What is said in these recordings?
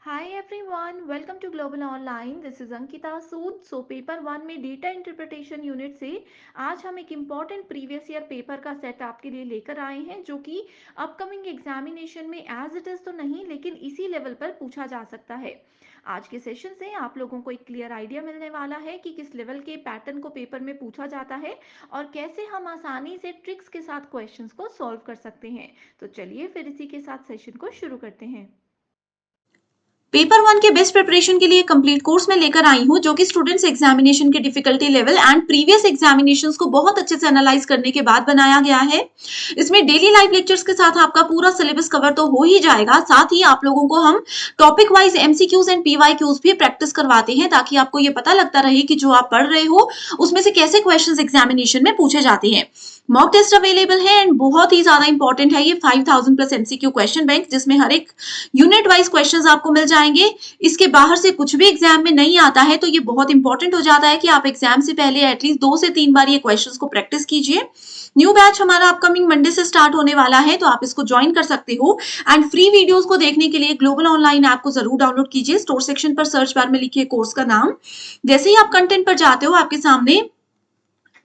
Hi everyone, welcome to Global Online. This is Ankita Sood. Paper one में data interpretation unit से आज हम एक इम्पॉर्टेंट प्रीवियस ईयर पेपर का सेट आपके लिए लेकर आए हैं जो कि अपकमिंग एग्जामिनेशन में एज इट इज तो नहीं लेकिन इसी लेवल पर पूछा जा सकता है. आज के सेशन से आप लोगों को एक क्लियर आइडिया मिलने वाला है कि किस लेवल के पैटर्न को पेपर में पूछा जाता है और कैसे हम आसानी से ट्रिक्स के साथ क्वेश्चंस को सॉल्व कर सकते हैं. तो चलिए फिर इसी के साथ सेशन को शुरू करते हैं. पेपर वन के बेस्ट प्रिपरेशन के लिए कंप्लीट कोर्स में लेकर आई हूँ जो कि स्टूडेंट्स एग्जामिनेशन के difficulty level and previous examinations को बहुत अच्छे से एनालाइज करने के बाद बनाया गया है. इसमें डेली लाइव लेक्चर्स के साथ आपका पूरा सिलेबस कवर तो हो ही जाएगा, साथ ही आप लोगों को हम topic wise MCQs and PYQs भी प्रैक्टिस करवाते हैं ताकि आपको ये पता लगता रहे कि जो आप पढ़ रहे हो उसमें से कैसे क्वेश्चन एग्जामिनेशन में पूछे जाते हैं. मॉक टेस्ट अवेलेबल है एंड बहुत ही ज्यादा इंपॉर्टेंट है ये 5000 प्लस एमसीक्यू क्वेश्चन बैंक जिसमें हर एक यूनिट वाइज क्वेश्चंस आपको मिल जाएंगे. इसके बाहर से कुछ भी एग्जाम में नहीं आता है तो ये बहुत इंपॉर्टेंट हो जाता है कि आप एग्जाम से पहले एटलीस्ट 2 से 3 बार ये क्वेश्चंस को प्रैक्टिस कीजिए. न्यू बैच हमारा अपकमिंग मंडे से स्टार्ट होने वाला है तो आप इसको ज्वाइन कर सकते हो एंड फ्री वीडियोस को देखने के लिए ग्लोबल ऑनलाइन ऐप को जरूर डाउनलोड कीजिए. स्टोर सेक्शन पर सर्च बार में लिखिए कोर्स का नाम. जैसे ही आप कंटेंट पर जाते हो आपके सामने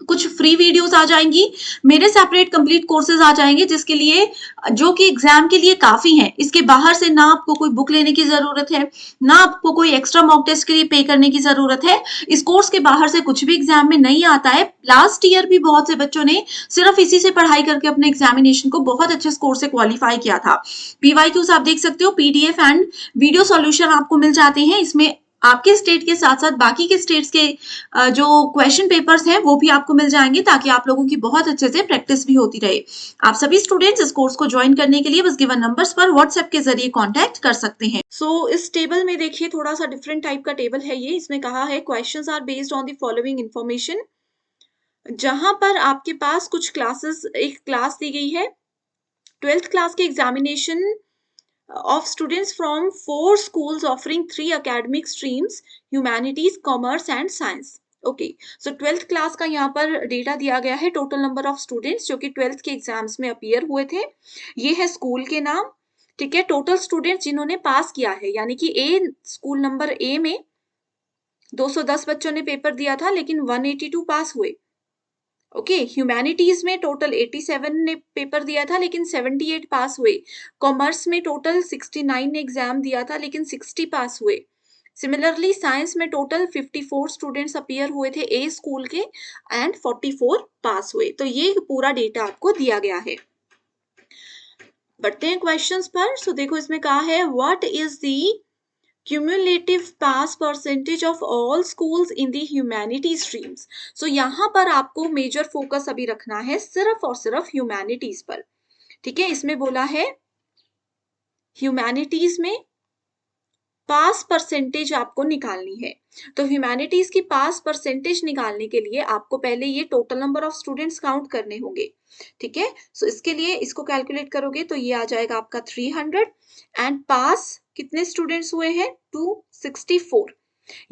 कुछ फ्री वीडियोस आ जाएंगी, मेरे सेपरेट कंप्लीट कोर्सेज आ जाएंगे जिसके लिए जो कि एग्जाम के लिए काफी है. इसके बाहर से ना आपको कोई बुक लेने की जरूरत है ना आपको कोई एक्स्ट्रा मॉक टेस्ट के लिए पे करने की जरूरत है. इस कोर्स के बाहर से कुछ भी एग्जाम में नहीं आता है. लास्ट ईयर भी बहुत से बच्चों ने सिर्फ इसी से पढ़ाई करके अपने एग्जामिनेशन को बहुत अच्छे स्कोर से क्वालिफाई किया था. पीवाईक्यूज आप देख सकते हो, पीडीएफ एंड वीडियो सॉल्यूशन आपको मिल जाते हैं. इसमें आपके स्टेट के साथ साथ बाकी के स्टेट्स के जो क्वेश्चन पेपर्स हैं वो भी आपको मिल जाएंगे ताकि आप लोगों की बहुत अच्छे से प्रैक्टिस भी होती रहे. आप सभी स्टूडेंट्स इस कोर्स को ज्वाइन करने के लिए बस गिवन नंबर्स पर व्हाट्सएप के जरिए कांटेक्ट कर सकते हैं. इस टेबल में देखिए थोड़ा सा डिफरेंट टाइप का टेबल है ये. इसमें कहा है questions are based on the following information. जहां पर आपके पास कुछ क्लासेस, एक क्लास दी गई है 12th क्लास के examination of students from 4 schools offering 3 academic streams: humanities, commerce and science. Okay, so 12th class का यहाँ पर डेटा दिया गया है. टोटल नंबर ऑफ स्टूडेंट्स जो कि 12th के एग्जाम्स में अपीयर हुए थे, ये है स्कूल के नाम. ठीक है, टोटल स्टूडेंट्स जिन्होंने पास किया है यानी कि ए स्कूल नंबर ए में 210 बच्चों ने पेपर दिया था लेकिन 182 पास हुए. ओके, ह्यूमैनिटीज में टोटल 87 ने पेपर दिया था लेकिन 78 पास हुए. कॉमर्स में टोटल 69 ने एग्जाम दिया था लेकिन 60 पास हुए. सिमिलरली साइंस में टोटल 54 स्टूडेंट्स अपीयर हुए थे ए स्कूल के एंड 44 पास हुए. तो ये पूरा डेटा आपको दिया गया है. बढ़ते हैं क्वेश्चंस पर. देखो इसमें कहा है what is the cumulative pass percentage of all schools in the humanities streams. यहाँ पर आपको मेजर फोकस अभी रखना है सिर्फ और सिर्फ ह्यूमैनिटीज पर. ठीक है, इसमें बोला है ह्यूमैनिटीज में पास परसेंटेज आपको निकालनी है. तो ह्यूमैनिटीज की पास परसेंटेज निकालने के लिए आपको पहले ये total number of students count करने होंगे. ठीक है, इसके लिए इसको कैलकुलेट करोगे तो ये आ जाएगा आपका 300 एंड पास कितने स्टूडेंट्स हुए हैं 264.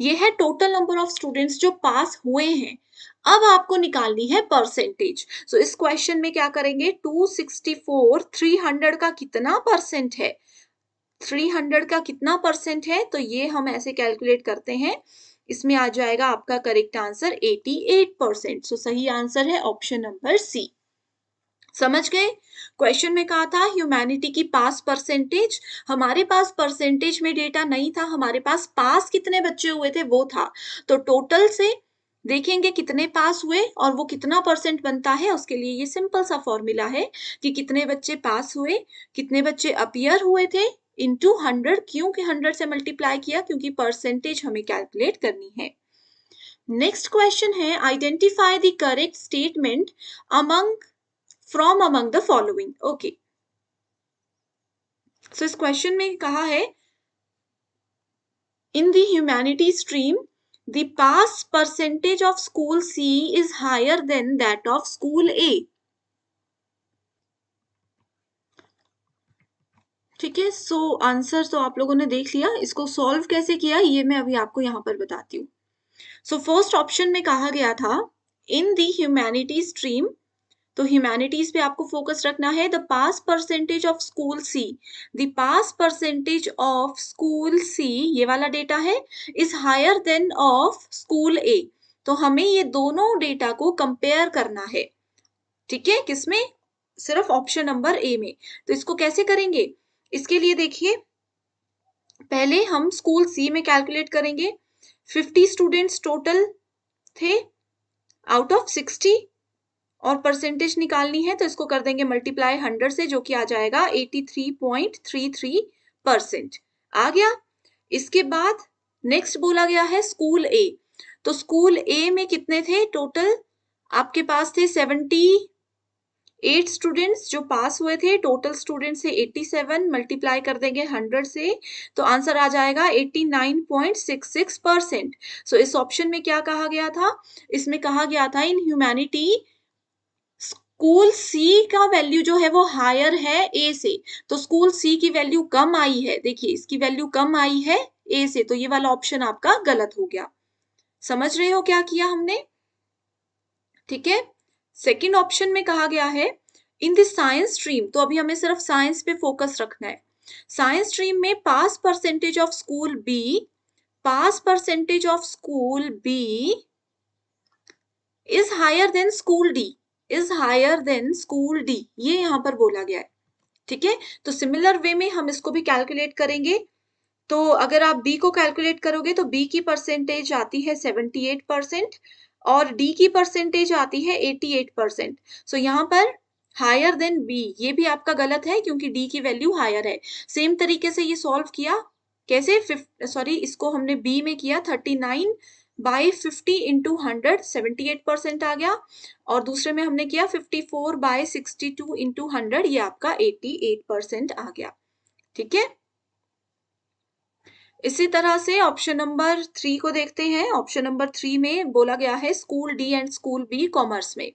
ये है टोटल नंबर ऑफ स्टूडेंट्स जो पास हुए हैं. अब आपको निकालनी है परसेंटेज. इस क्वेश्चन में क्या करेंगे, 264 300 का कितना परसेंट है, 300 का कितना परसेंट है, तो ये हम ऐसे कैलकुलेट करते हैं. इसमें आ जाएगा आपका करेक्ट आंसर 88%. सही आंसर है ऑप्शन नंबर सी. समझ गए. क्वेश्चन में कहा था ह्यूमैनिटी की पास परसेंटेज. हमारे पास परसेंटेज में डेटा नहीं था, हमारे पास पास कितने बच्चे हुए थे वो था. तो टोटल से देखेंगे कितने पास हुए और वो कितना परसेंट बनता है. उसके लिए ये सिंपल सा फॉर्मूला है कि कितने बच्चे पास हुए, कितने बच्चे अपीयर हुए थे इनटू 100. क्यों कि 100 से मल्टीप्लाई किया, क्योंकि परसेंटेज हमें कैलकुलेट करनी है. नेक्स्ट क्वेश्चन है identify the correct statement from among the following. Okay, इस क्वेश्चन में कहा है in the humanities stream the pass percentage of school C is higher than that of school A. ठीक है, आंसर तो आप लोगों ने देख लिया. इसको सॉल्व कैसे किया ये मैं अभी आपको यहां पर बताती हूँ. फर्स्ट ऑप्शन में कहा गया था in the humanities stream तो ह्यूमैनिटीज पे आपको फोकस रखना है। The pass percentage of school C, the pass percentage of school C, ये वाला डेटा है, is higher than of school A. तो हमें ये दोनों डेटा को कंपेयर करना है, ठीक है, किसमें? सिर्फ ऑप्शन नंबर ए में। तो इसको कैसे करेंगे? इसके लिए देखिए, पहले हम स्कूल सी में कैलकुलेट करेंगे। 50 स्टूडेंट्स टोटल थे आउट ऑफ 60, और परसेंटेज निकालनी है तो इसको कर देंगे मल्टीप्लाई 100 से, जो कि आ जाएगा 83.33%। आ गया। इसके बाद नेक्स्ट बोला गया है स्कूल ए। तो स्कूल ए में कितने थे टोटल? आपके पास थे 78 स्टूडेंट्स जो पास हुए थे, टोटल स्टूडेंट्स थे 87, मल्टीप्लाई कर देंगे 100 से, तो आंसर आ जाएगा 89.66%। सो इस ऑप्शन में क्या कहा गया था? इसमें कहा गया था इन ह्यूमैनिटी स्कूल सी का वैल्यू जो है वो हायर है ए से, तो स्कूल सी की वैल्यू कम आई है। देखिए इसकी वैल्यू कम आई है ए से, तो ये वाला ऑप्शन आपका गलत हो गया। समझ रहे हो क्या किया हमने? ठीक है। सेकंड ऑप्शन में कहा गया है इन द साइंस स्ट्रीम, तो अभी हमें सिर्फ साइंस पे फोकस रखना है। साइंस स्ट्रीम में pass percentage of school B, pass percentage of school B is higher than school D, is higher than school D, ये यहां पर बोला गया है। ठीक है, तो सिमिलर वे में हम इसको भी कैलकुलेट करेंगे। तो अगर आप बी को कैलकुलेट करोगे तो बी की परसेंटेज आती है 78% और डी की परसेंटेज आती है 88%। सो यहाँ पर हायर देन बी, ये भी आपका गलत है क्योंकि डी की वैल्यू हायर है। सेम तरीके से ये सॉल्व किया कैसे? इसको हमने बी में किया 39/50 इंटू 100, 78% आ गया, और दूसरे में हमने किया 54/62 इंटू 100, ये आपका 88% आ गया। ठीक है। इसी तरह से ऑप्शन नंबर 3 को देखते हैं। ऑप्शन नंबर 3 में बोला गया है school D and school B commerce में।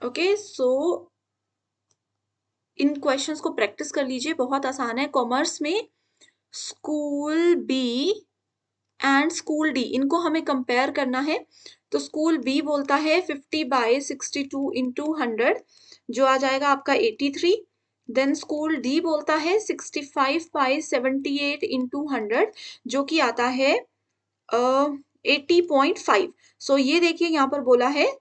ओके, सो इन क्वेश्चंस को प्रैक्टिस कर लीजिए, बहुत आसान है। कॉमर्स में school B and school D, इनको हमें कंपेयर करना है। तो स्कूल बी बोलता है 50/62 इंटू 100, जो आ जाएगा आपका 83। देन स्कूल डी बोलता है 65/78 इंटू 100, जो कि आता है 80.5। सो ये देखिए यहाँ पर बोला है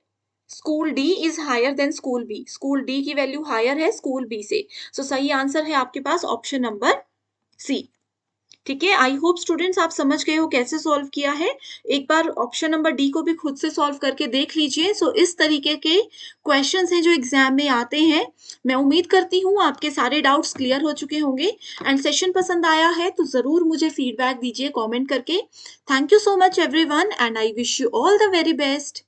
school D is higher than school B, school D की वैल्यू हायर है स्कूल बी से। सो सही आंसर है आपके पास ऑप्शन नंबर सी। ठीक है, आई होप स्टूडेंट्स आप समझ गए हो कैसे सॉल्व किया है। एक बार ऑप्शन नंबर डी को भी खुद से सॉल्व करके देख लीजिए। सो इस तरीके के क्वेश्चंस हैं जो एग्जाम में आते हैं। मैं उम्मीद करती हूँ आपके सारे डाउट्स क्लियर हो चुके होंगे। एंड सेशन पसंद आया है तो जरूर मुझे फीडबैक दीजिए कमेंट करके। Thank you so much everyone and I wish you all the very best.